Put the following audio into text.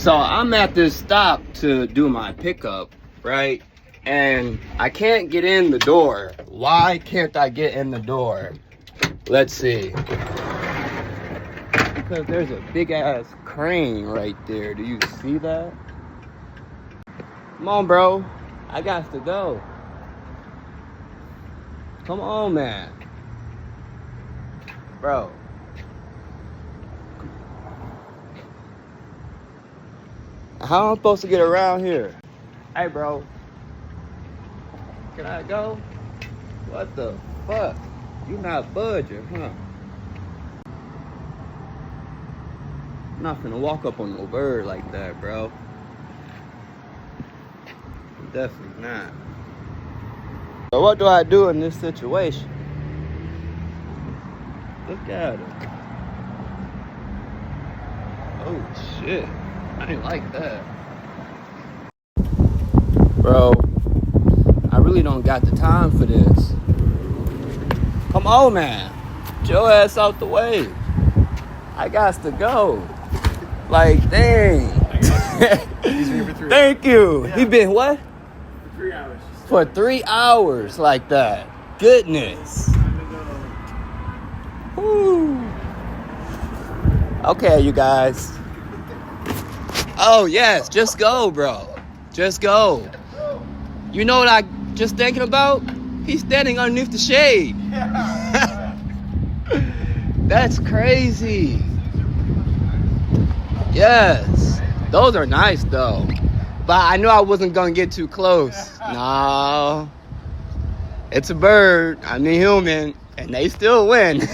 So I'm at this stop to do my pickup, right? And I can't get in the door. Why can't I get in the door? Let's see. Because there's a big ass crane right there. Do you see that? Come on, bro. I got to go. Come on, man. Bro. How am I supposed to get around here? Hey, bro. Can I go? What the fuck? You not budging, huh? I'm not finna walk up on no bird like that, bro. Definitely not. So what do I do in this situation? Look at it. Oh shit. I ain't like that. Bro, I really don't got the time for this. Come on, man. Get your ass out the way. I got to go. Like, dang. He's here for 3 hours. Thank you. Yeah. He been what? For 3 hours. For 3 hours like that. Goodness. Woo. Okay, you guys. Oh, yes. Just go, bro. Just go. You know what I just thinking about? He's standing underneath the shade. That's crazy. Yes. Those are nice, though. But I knew I wasn't going to get too close. No. It's a bird. I'm a human. And they still win.